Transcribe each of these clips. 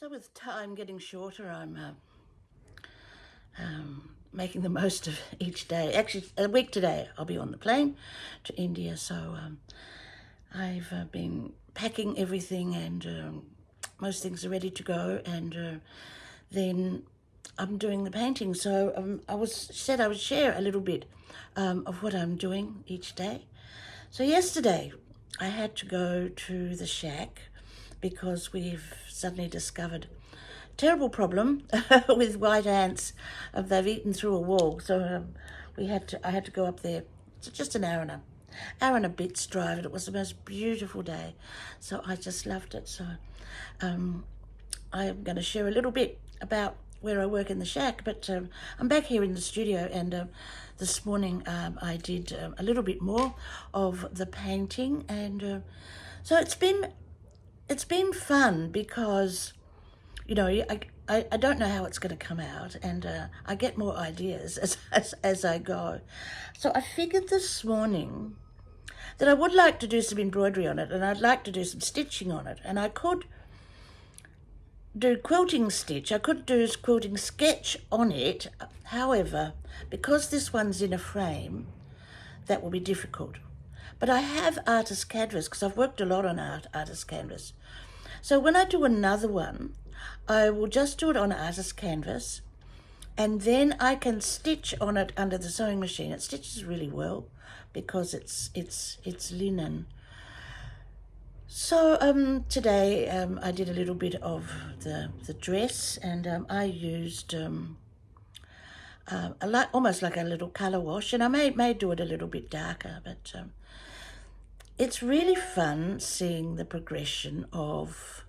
So with time getting shorter, I'm making the most of each day. Actually, a week today, I'll be on the plane to India. So I've been packing everything, and most things are ready to go. And then I'm doing the painting. So said I would share a little bit of what I'm doing each day. So yesterday, I had to go to the shack because we've suddenly discovered terrible problem with white ants. They've eaten through a wall, so I had to go up there. It's just an hour and a bit's drive, and it was the most beautiful day. So I just loved it. So I'm going to share a little bit about where I work in the shack, but I'm back here in the studio, and this morning I did a little bit more of the painting, and so it's been fun because I don't know how it's going to come out, and I get more ideas as I go. So I figured this morning that I would like to do some embroidery on it, and I'd like to do some stitching on it, and I could do quilting stitch. I could do quilting sketch on it. However, because this one's in a frame, that will be difficult. But I have artist canvas because I've worked a lot on artist canvas. So when I do another one, I will just do it on artist canvas, and then I can stitch on it under the sewing machine. It stitches really well because it's linen. So today I did a little bit of the dress, and I used almost like a little colour wash, and I may do it a little bit darker, but it's really fun seeing the progression of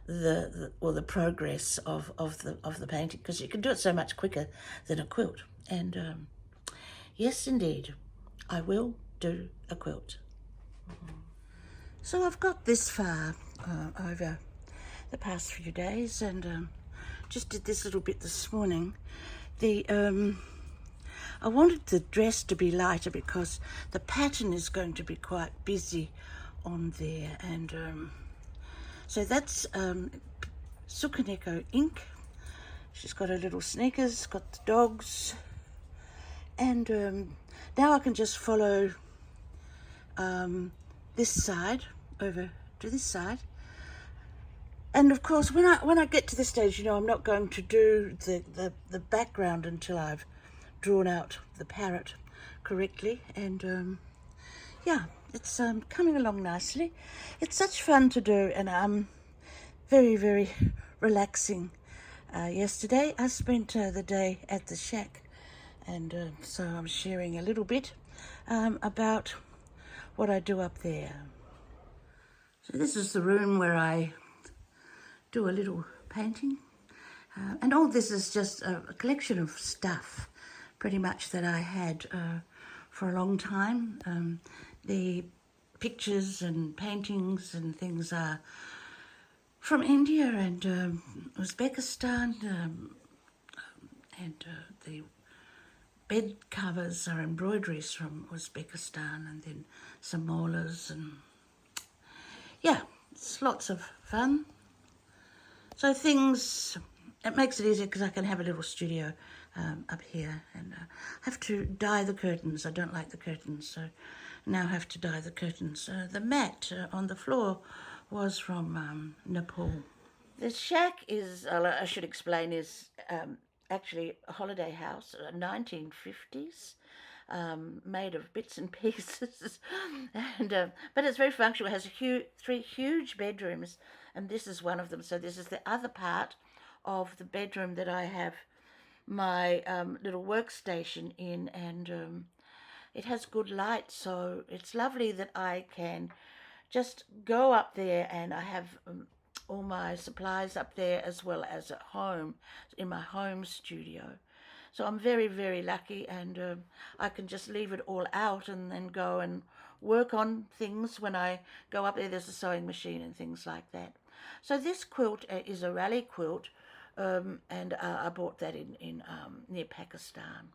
the progress of the painting, because you can do it so much quicker than a quilt. And yes, indeed, I will do a quilt. So I've got this far over the past few days, and just did this little bit this morning. I wanted the dress to be lighter because the pattern is going to be quite busy on there, and so that's Sukaneko ink. She's got her little sneakers, got the dogs, and now I can just follow this side over to this side. And of course, when I get to this stage, I'm not going to do the background until I've drawn out the parrot correctly. And yeah, it's coming along nicely. It's such fun to do, and very, very relaxing. Yesterday I spent the day at the shack, and so I'm sharing a little bit about what I do up there. So this is the room where I do a little painting, and all this is just a collection of stuff pretty much that I had for a long time. The pictures and paintings and things are from India and Uzbekistan, and the bed covers are embroideries from Uzbekistan, and then some molars, and yeah, it's lots of fun. So it makes it easier because I can have a little studio up here, and I have to dye the curtains. I don't like the curtains, so now I have to dye the curtains. The mat on the floor was from Nepal. The shack I should explain, is actually a holiday house, 1950s, made of bits and pieces, and but it's very functional. It has three huge bedrooms, and this is one of them. So this is the other part of the bedroom that I have my little workstation in, and it has good light, so it's lovely that I can just go up there, and I have all my supplies up there as well as at home in my home studio. So I'm very, very lucky, and I can just leave it all out and then go and work on things when I go up there. There's a sewing machine and things like that. So this quilt is a rally quilt, and I bought that in near Pakistan.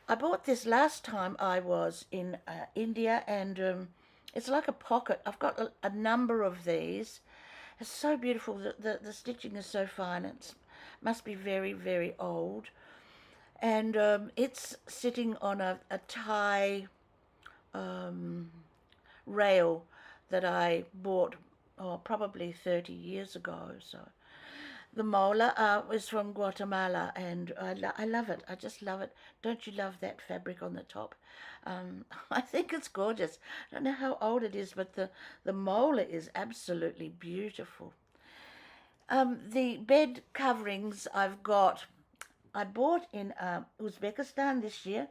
I bought this last time I was in India, and it's like a pocket. I've got a number of these, It's so beautiful. The stitching is so fine. It must be very, very old. And it's sitting on a tie rail that I bought probably 30 years ago. So the mola is from Guatemala, and I love it. I just love it. Don't you love that fabric on the top? I think it's gorgeous. I don't know how old it is, but the mola is absolutely beautiful. The bed coverings I bought in Uzbekistan this year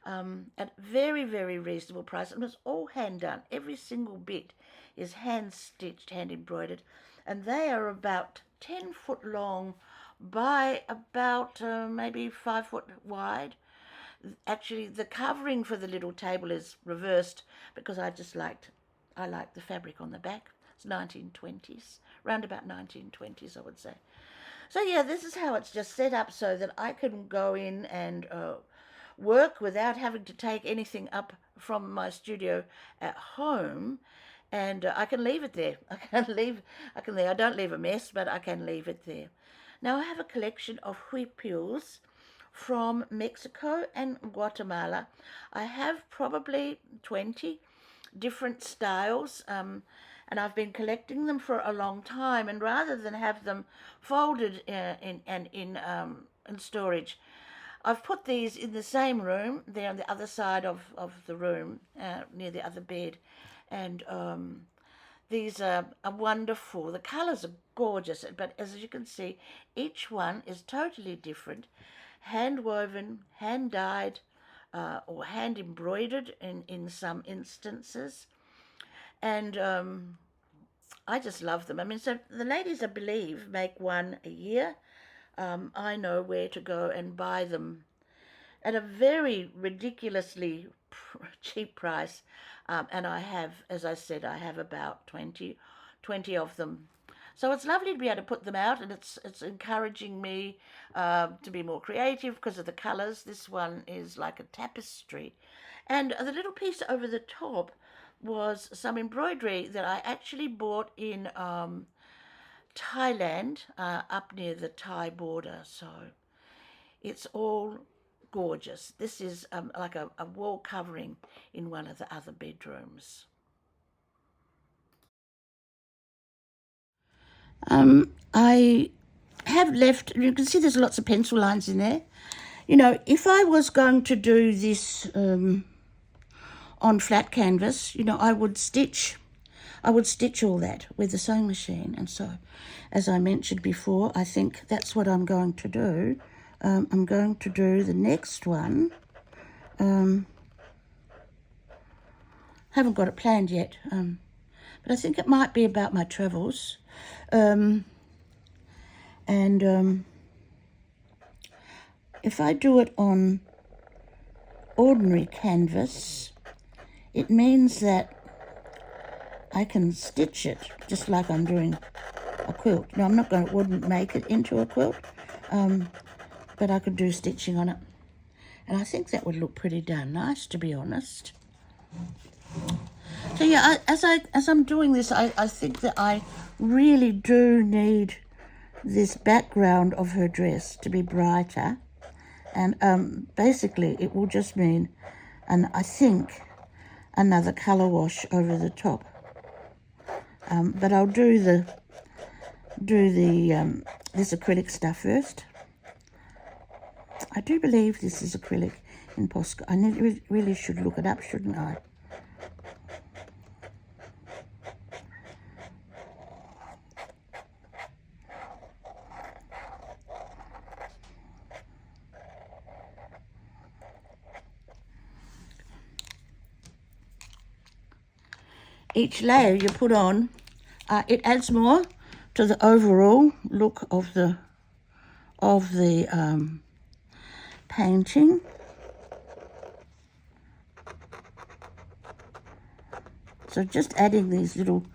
at very, very reasonable price. And it was all hand done. Every single bit is hand stitched, hand embroidered. And they are about 10 foot long by about maybe 5 foot wide. Actually, the covering for the little table is reversed because I liked the fabric on the back. It's 1920s, round about 1920s, I would say. So yeah, this is how it's just set up so that I can go in and work without having to take anything up from my studio at home, and I can leave it there. I don't leave a mess, but I can leave it there. Now I have a collection of huipuls from Mexico and Guatemala. I have probably 20 different styles, and I've been collecting them for a long time. And rather than have them folded in storage, I've put these in the same room. They're on the other side of the room, near the other bed, and these are wonderful. The colours are gorgeous, but as you can see, each one is totally different, hand woven, hand dyed, or hand embroidered in some instances. And I just love them. I mean, so the ladies, I believe, make one a year. I know where to go and buy them at a very ridiculously cheap price. And I have, as I said, I have about 20 of them. So it's lovely to be able to put them out, and it's encouraging me to be more creative because of the colours. This one is like a tapestry. And the little piece over the top was some embroidery that I actually bought in Thailand, up near the Thai border. So it's all gorgeous. This is like a wall covering in one of the other bedrooms. I have left, you can see there's lots of pencil lines in there. You know, if I was going to do this on flat canvas, you know, I would stitch all that with the sewing machine. And so, as I mentioned before, I think that's what I'm going to do. I'm going to do the next one. Haven't got it planned yet, but I think it might be about my travels. If I do it on ordinary canvas, it means that I can stitch it just like I'm doing a quilt. Now, wouldn't make it into a quilt, but I could do stitching on it. And I think that would look pretty darn nice, to be honest. So yeah, as I'm doing this, I think that I really do need this background of her dress to be brighter. And basically it will just mean, and I think, another colour wash over the top. But I'll do this acrylic stuff first. I do believe this is acrylic in Posca. I really should look it up, shouldn't I? Each layer you put on, it adds more to the overall look of the painting. So just adding these little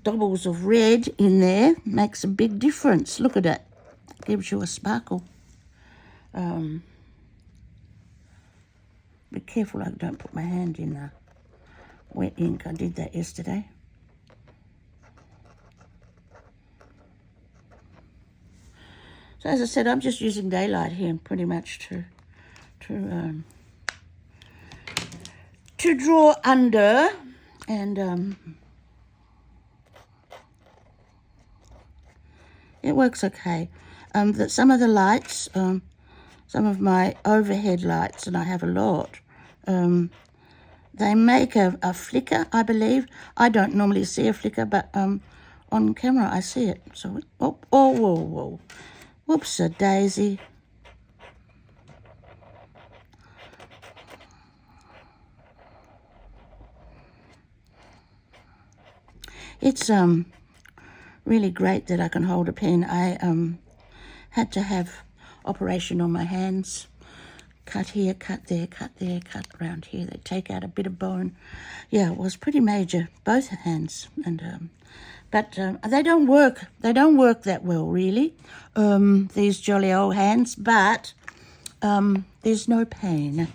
doubles of red in there makes a big difference. Look at it. Gives you a sparkle. Be careful I don't put my hand in the wet ink. I did that yesterday. So as I said, I'm just using daylight here pretty much to draw under, and it works okay. That some of the lights, some of my overhead lights, and I have a lot, they make a flicker, I believe. I don't normally see a flicker, but on camera I see it. So, oh, whoa, whoa. Whoops-a-daisy. It's really great that I can hold a pen. I had to have operation on my hands. Cut here, cut there, cut there, cut around here. They take out a bit of bone. Yeah, it was pretty major, both hands. And but they don't work. They don't work that well, really. These jolly old hands. But there's no pain,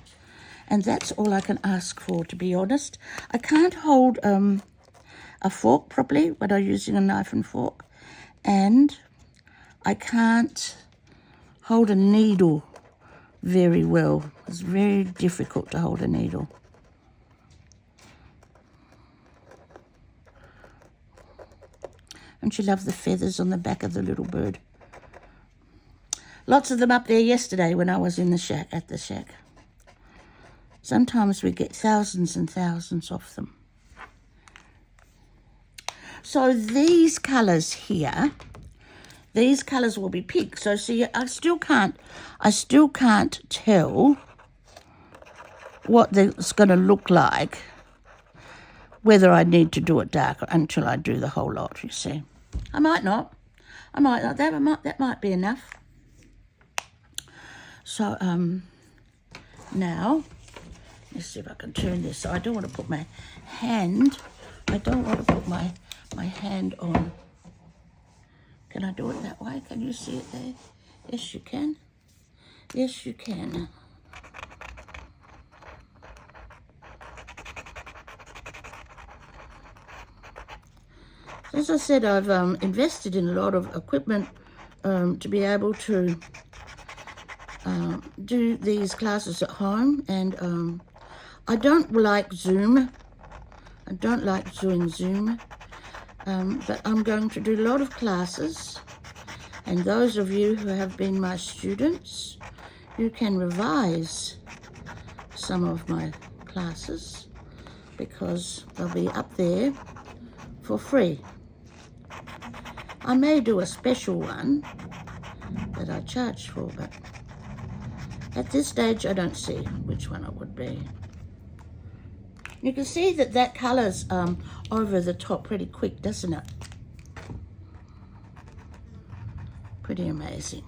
and that's all I can ask for, to be honest. I can't hold a fork properly, but I'm using a knife and fork, and I can't hold a needle very well. It's very difficult to hold a needle. And she loves the feathers on the back of the little bird. Lots of them up there yesterday when I was in the shack, at the shack. Sometimes we get thousands and thousands of them. So these colours here, these colours will be pink. So see, I still can't tell what it's going to look like, whether I need to do it darker until I do the whole lot, you see. I might not. That might be enough. So now, let's see if I can turn this. So I don't want to put my hand, my hand on. Can I do it that way? Can you see it there? Yes, you can. Yes, you can. As I said, I've invested in a lot of equipment to be able to do these classes at home, and I don't like Zoom. I don't like doing Zoom, but I'm going to do a lot of classes, and those of you who have been my students, you can revise some of my classes because they'll be up there for free. I may do a special one that I charge for, but at this stage I don't see which one it would be. You can see that colour's over the top pretty quick, doesn't it? Pretty amazing.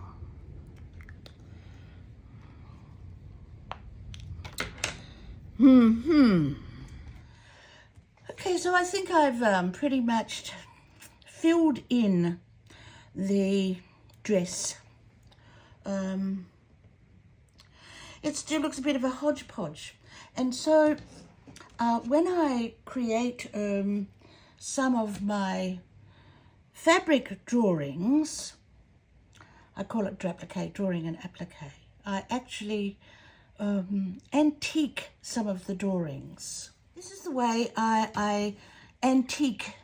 Okay, so I think I've pretty much filled in the dress. It still looks a bit of a hodgepodge, and so when I create some of my fabric drawings, I call it Drapplique, drawing and applique. I actually antique some of the drawings. This is the way I antique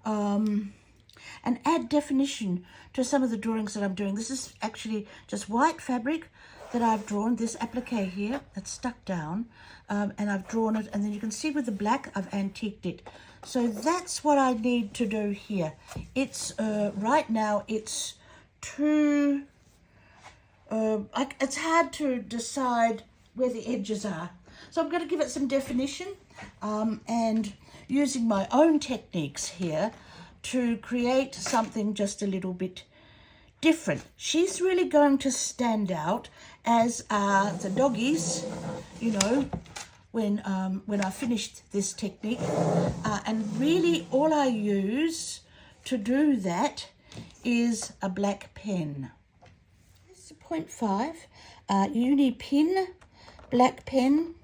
and add definition to some of the drawings that I'm doing. This is actually just white fabric that I've drawn, this applique here, that's stuck down, and I've drawn it, and then you can see with the black, I've antiqued it. So that's what I need to do here. It's, right now, it's too, it's hard to decide where the edges are. So I'm going to give it some definition, and using my own techniques here to create something just a little bit different. She's really going to stand out, as are the doggies, you know, when I finished this technique. And really all I use to do that is a black pen. This is a 0.5 uni pin, black pen,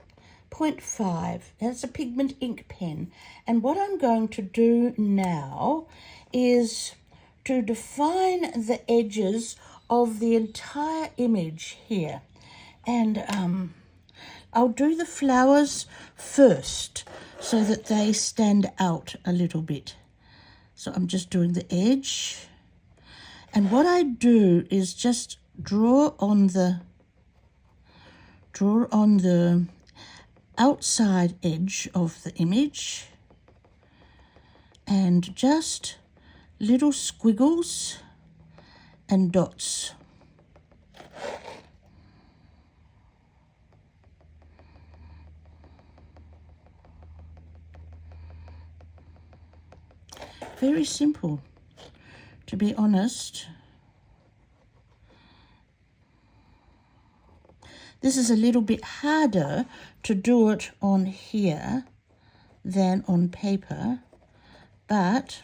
0.5. That's a pigment ink pen. And what I'm going to do now is to define the edges of the entire image here. And I'll do the flowers first so that they stand out a little bit. So I'm just doing the edge. And what I do is just draw on the outside edge of the image and just little squiggles and dots. Very simple, to be honest. This is a little bit harder to do it on here than on paper, but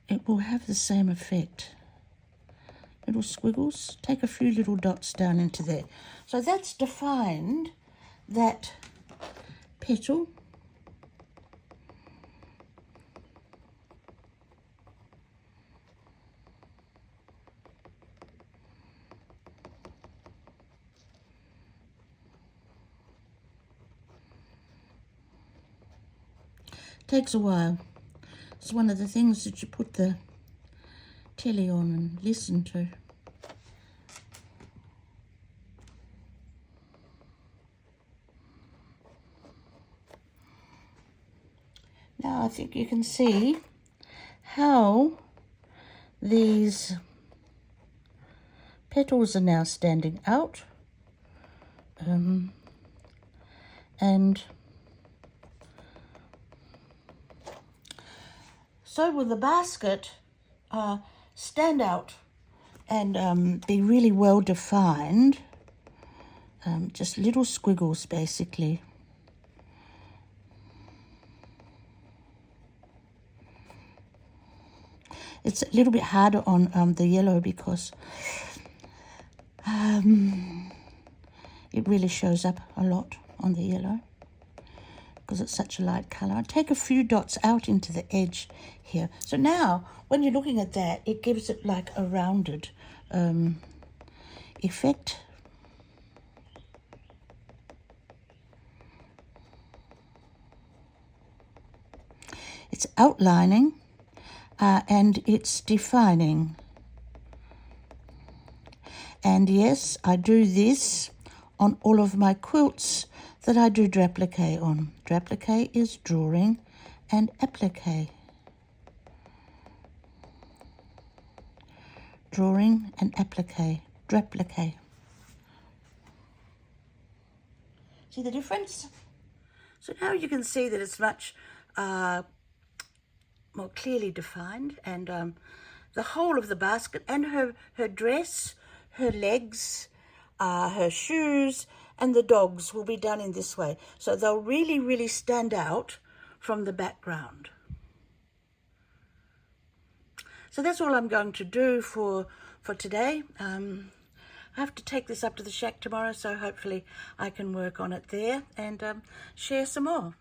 it will have the same effect. Little squiggles, take a few little dots down into there. So that's defined that petal. Takes a while. It's one of the things that you put the telly on and listen to. Now I think you can see how these petals are now standing out. And so will the basket stand out and be really well defined. Just little squiggles, basically. It's a little bit harder on the yellow because it really shows up a lot on the yellow because it's such a light colour. I take a few dots out into the edge here. So now, when you're looking at that, it gives it like a rounded effect. It's outlining and it's defining. And yes, I do this on all of my quilts that I do drapplique on. Drapplique is drawing and applique. Drawing and applique. Drapplique. See the difference? So now you can see that it's much more clearly defined, and the whole of the basket and her dress, her legs, her shoes, and the dogs will be done in this way. So they'll really, really stand out from the background. So that's all I'm going to do for today. I have to take this up to the shack tomorrow, so hopefully I can work on it there and share some more.